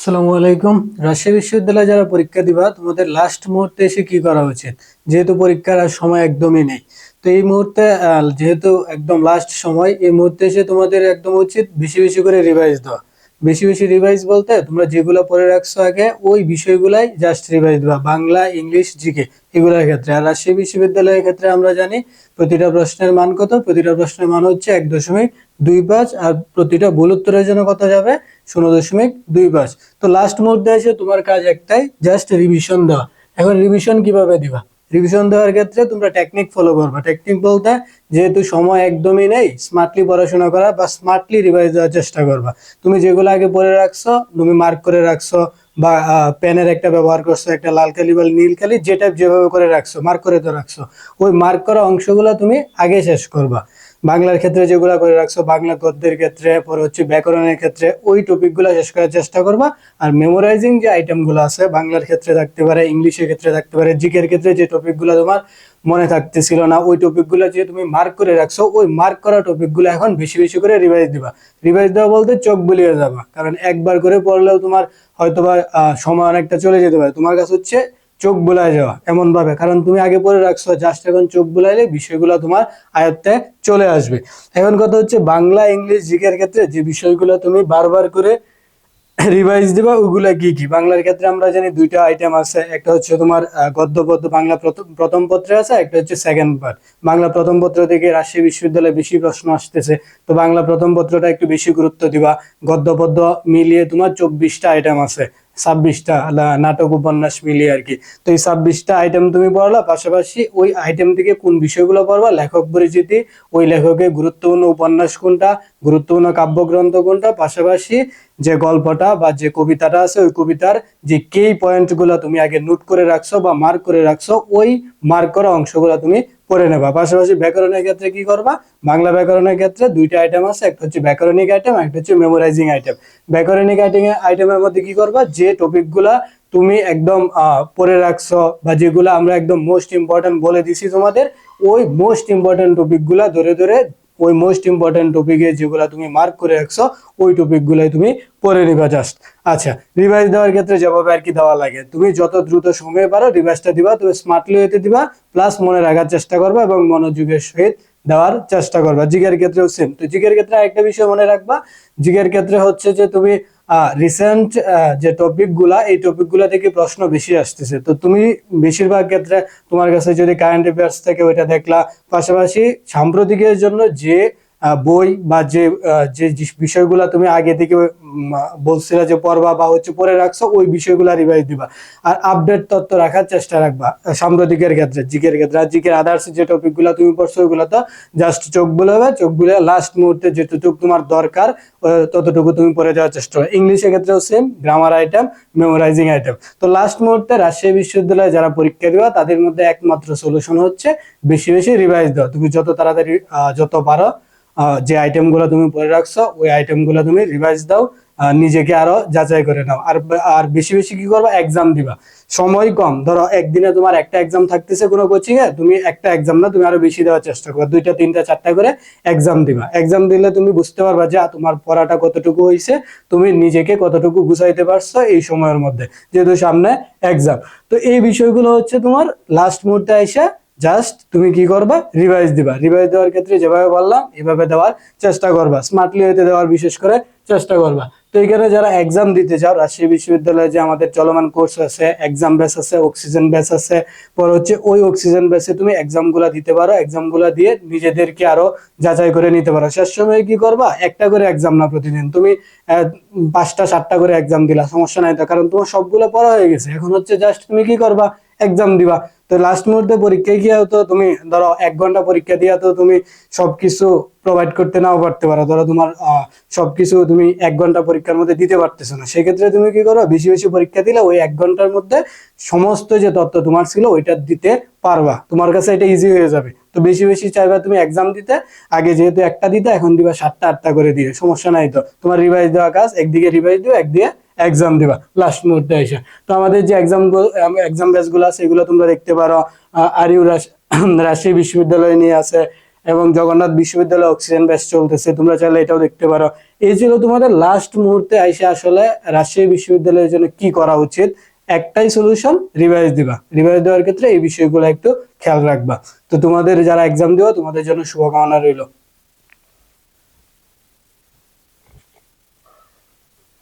আসসালামু আলাইকুম। রাজশাহী বিশ্ববিদ্যালয়ে যারা পরীক্ষা দিবা তোমাদের লাস্ট মুহূর্তে এসে কি করা উচিত? যেহেতু পরীক্ষার আর সময় একদমই নেই, তো এই মুহূর্তে যেহেতু একদম লাস্ট সময়, এই মুহূর্তে এসে তোমাদের একদম উচিত বেশি বেশি করে রিভাইজ দেওয়া। বেশি বেশি রিভাইজ বলতে তোমরা যেগুলো পড়ে রাখছো আগে ওই বিষয়গুলাই জাস্ট রিভাইজ দেওয়া, বাংলা, ইংলিশ, জিকে এগুলোর ক্ষেত্রে। আর রাজশাহী বিশ্ববিদ্যালয়ের ক্ষেত্রে আমরা জানি প্রতিটা প্রশ্নের মান কত, প্রতিটা প্রশ্নের মান হচ্ছে 1.25, আর প্রতিটা ভুল উত্তরের জন্য কত যাবে? 0.25। তো লাস্ট মুহূর্তে এসে তোমার কাজ একটাই, জাস্ট রিভিশন দেওয়া। এখন রিভিশন কিভাবে দিবা? রিভিশন দেওয়ার ক্ষেত্রে তোমরা টেকনিক ফলো করবা। টেকনিক বলতে, যেহেতু সময় একদমই নেই, স্মার্টলি পড়াশোনা করা বা স্মার্টলি রিভাইজ দেওয়ার চেষ্টা করবা। তুমি যেগুলো আগে পড়ে রাখছো, তুমি মার্ক করে রাখছো, বা পেনের একটা ব্যবহার করছো, একটা লাল কালি বা নীল কালি, যেটা যেভাবে করে রাখছো, মার্ক করে তো রাখছো, ওই মার্ক করা অংশগুলো তুমি আগে শেষ করবা। বাংলার ক্ষেত্রে যেগুলা করে রাখছো, বাংলা গদ্যের ক্ষেত্রে, পরে হচ্ছে ব্যাকরণের ক্ষেত্রে, ওই টপিকগুলো শেষ করার চেষ্টা করবা। আর মেমোরাইজিং যে আইটেমগুলো আছে, বাংলার ক্ষেত্রে থাকতে পারে, ইংলিশের ক্ষেত্রে থাকতে পারে, জিকের ক্ষেত্রে যে টপিকগুলো তোমার মনে থাকতেছিল না, ওই টপিকগুলো যে তুমি মার্ক করে রাখছো, ওই মার্ক করা টপিকগুলো এখন বেশি বেশি করে রিভাইজ দিবা। রিভাইজ দেওয়া বলতে চোখ বুলিয়ে যাবা, কারণ একবার করে পড়লেও তোমার হয়তোবা সময় অনেকটা চলে যেতে পারে। তোমার কাছে হচ্ছে চোখ বুলায় যাওয়া এমন ভাবে, কারণ তুমি আগে পড়ে রাখছো, জাস্ট এখন চোখ বুলাইলে বিষয়গুলো তোমার আয়ত্তে চলে আসবে। এখন কথা হচ্ছে, বাংলা, ইংলিশ, জিকের ক্ষেত্রে যে বিষয়গুলো তুমি বারবার করে রিভাইজ দিবা, ওগুলা কি কি? বাংলার ক্ষেত্রে আমরা জানি দুইটা আইটেম আছে, একটা হচ্ছে তোমার গদ্য পদ্য, বাংলা প্রথম পত্রে আছে, একটা হচ্ছে সেকেন্ড পার্ট। বাংলা প্রথম পত্র থেকে রাজশাহী বিশ্ববিদ্যালয়ে বেশি প্রশ্ন আসতেছে, তো বাংলা প্রথম পত্রটা একটু বেশি গুরুত্ব দিবা। গদ্য পদ্য মিলিয়ে তোমার 24টা আইটেম আছে, 26টা নাটক উপন্যাস মিলিয়ে আর কি। তো এই 26টা আইটেম তুমি পড়লা, পাশাপাশি ওই আইটেম থেকে কোন বিষয়গুলো পড়বা, লেখক পরিচিতি, ওই লেখকের গুরুত্বপূর্ণ উপন্যাস কোনটা, গুরুত্বপূর্ণ কাব্যগ্রন্থ কোনটা, পাশাপাশি যে গল্পটা বা যে কবিতাটা আছে, ওই কবিতার যে কি পয়েন্ট গুলো তুমি আগে নোট করে রাখছো বা মার্ক করে রাখছো, ওই মার্ক করা অংশগুলো তুমি পড়ে নেবা। পাশাপাশি ব্যাকরণের ক্ষেত্রে কি করবা? বাংলা ব্যাকরণের ক্ষেত্রে দুইটা আইটেম আছে, একটা হচ্ছে ব্যাকরণিক আইটেম, একটা হচ্ছে মেমোরাইজিং আইটেম। ব্যাকরণিক আইটেমের মধ্যে কি করবা? যে টপিক গুলা তুমি একদম পড়ে রাখছো, বা যেগুলো আমরা একদম মোস্ট ইম্পর্টেন্ট বলে দিছি তোমাদের, ওই মোস্ট ইম্পর্টেন্ট টপিক গুলা ধরে ধরে, ওই মোস্ট ইম্পর্টেন্ট টপিকে যেগুলো তুমি মার্ক করে রাখছো, ওই টপিক গুলাই তুমি পড়ে নিবা জাস্ট। আচ্ছা, রিভাইজ দেওয়ার ক্ষেত্রে যেভাবে আর কি দেওয়া লাগে, তুমি যত দ্রুত সময় পারো রিভাইজটা দিবা, তুমি স্মার্টলি হইতে দিবা, প্লাস মনে রাখার চেষ্টা করবা এবং মনোযোগের সহিত দেওয়ার চেষ্টা করবা। জিকের ক্ষেত্রেও সেম। তো জিকের ক্ষেত্রে একটা বিষয় মনে রাখবা, জিকের ক্ষেত্রে হচ্ছে যে তুমি রিসেন্ট যে টপিক গুলা, এই টপিক গুলা থেকে প্রশ্ন বেশি আসতেছে, তো তুমি বেশিরভাগ ক্ষেত্রে তোমার কাছে যদি কারেন্ট অ্যাফেয়ার্স থেকে ওইটা দেখলা, পাশাপাশি সাম্প্রতিকের জন্য যে বই বা যে বিষয়গুলা তুমি আগে থেকে বলছিলা যে পড়বা বা হচ্ছে পড়ে রাখছো, ওই বিষয়গুলা রিভাইজ দিবা। আর আপডেট তথ্য রাখার চেষ্টা রাখবা সাম্প্রতিকের ক্ষেত্রে, জিকের ক্ষেত্রে। আর জিকের আদার্স যে টপিক গুলা তুমি পড়ছো, ওইগুলো তো জাস্ট চোখ বুলাবে, চোখ বুলে লাস্ট মুহূর্তে যেটুকু তোমার দরকার ততটুকু তুমি পড়ে যাওয়ার চেষ্টা করো। ইংলিশের ক্ষেত্রেও same, grammar item, memorising item. তো লাস্ট মুহূর্তে রাজশাহী বিশ্ববিদ্যালয়ে যারা পরীক্ষা দিবা, তাদের মধ্যে একমাত্র সলিউশন হচ্ছে বেশি বেশি রিভাইজ দাও। তুমি যত তাড়াতাড়ি যত পারো যে আইটেম গুলো তুমি পড়ে রাখছো, ওই আইটেম গুলো তুমি রিভাইজ দাও, নিজেকে আরো যাচাই করে নাও। আর আর বেশি বেশি কি করবা? এক্সাম দিবা। সময় কম, ধরো একদিনে তোমার একটা এক্সাম থাকতেছে কোনো কোচিং এ, তুমি একটা এক্সাম না, তুমি আরো বেশি দেওয়ার চেষ্টা করো, দুইটা, তিনটা, চারটা করে এক্সাম দিবা। এক্সাম দিলে তুমি বুঝতে পারবা যে তোমার পড়াটা কতটুকু হয়েছে, তুমি নিজেকে কতটুকু গুছাইতে পারছো এই সময়ের মধ্যে, যেহেতু সামনে এক্সাম। তো এই বিষয়গুলো হচ্ছে তোমার লাস্ট মুহূর্তে এসে জাস্ট তুমি কি করবা? রিভাইজ দিবা। রিভাইজ দেওয়ার ক্ষেত্রে যেভাবে বললাম এভাবে দেওয়ার চেষ্টা করবা, স্মার্টলি হইতে দেওয়ার বিশেষ করে চেষ্টা করবা। তো এখানে যারা এক্সাম দিতে চাও, রাজশাহী বিশ্ববিদ্যালয়ে যে আমাদের চলমান কোর্স আছে, এক্সাম ব্যাচ আছে, অক্সিজেন ব্যাচ আছে, পর হচ্ছে ওই অক্সিজেন ব্যাচে তুমি এক্সাম গুলা দিতে পারো। এক্সাম গুলা দিয়ে নিজেদেরকে আরো যাচাই করে নিতে পারো। শেষ সময় কি করবা? একটা করে এক্সাম না প্রতিদিন, তুমি 5টা 7টা করে এক্সাম দিলা, সমস্যা নাই তো, কারণ তোমার সবগুলো পড়া হয়ে গেছে। এখন হচ্ছে জাস্ট তুমি কি করবা? এক্সাম দিবা। তো লাস্ট মুহূর্তে পরীক্ষায় গিয়ে তো তুমি ধরো 1 ঘন্টা পরীক্ষা দিয়া তো তুমি সবকিছু প্রোভাইড করতে নাও পারতে পারো, ধরো তোমার সবকিছু তুমি 1 ঘন্টা পরীক্ষার মধ্যে দিতে পারতেছো না, সেক্ষেত্রে তুমি কি করো? বেশি বেশি পরীক্ষা দিলে ওই 1 ঘন্টার মধ্যে সমস্ত যে তথ্য তোমার ছিল ওইটা দিতে পারবা, তোমার কাছে এটা ইজি হয়ে যাবে। তো বেশি বেশি চাইবা তুমি এক্সাম দিতে, আগে যেহেতু একটা দিতে, এখন দিবা 7টা 8টা করে দিয়ে, সমস্যা নাই তো। তোমার রিভাইজ দেওয়া কাজ, একদিকে রিভাইজ দিও, একদিকে এক্সাম দিবা লাস্ট মুহূর্তে এসে। তো আমাদের যে এক্সাম ব্যাচ গুলো আছে, এগুলো তোমরা দেখতে পারো। আরিউ রাজশাহী বিশ্ববিদ্যালয় নিয়ে আছে, এবং জগন্নাথ বিশ্ববিদ্যালয়ে অক্সিজেন ব্যাচ চলতেছে, তোমরা চাইলে এটাও দেখতে পারো। এই ছিল তোমাদের লাস্ট মুহূর্তে আইসা আসলে রাজশাহী বিশ্ববিদ্যালয়ের জন্য কি করা উচিত। একটাই সলিউশন, রিভাইজ দিবা। রিভাইজ দেওয়ার ক্ষেত্রে এই বিষয়গুলো একটু খেয়াল রাখবা। তো তোমাদের যারা এক্সাম দিও, তোমাদের জন্য শুভকামনা রইল।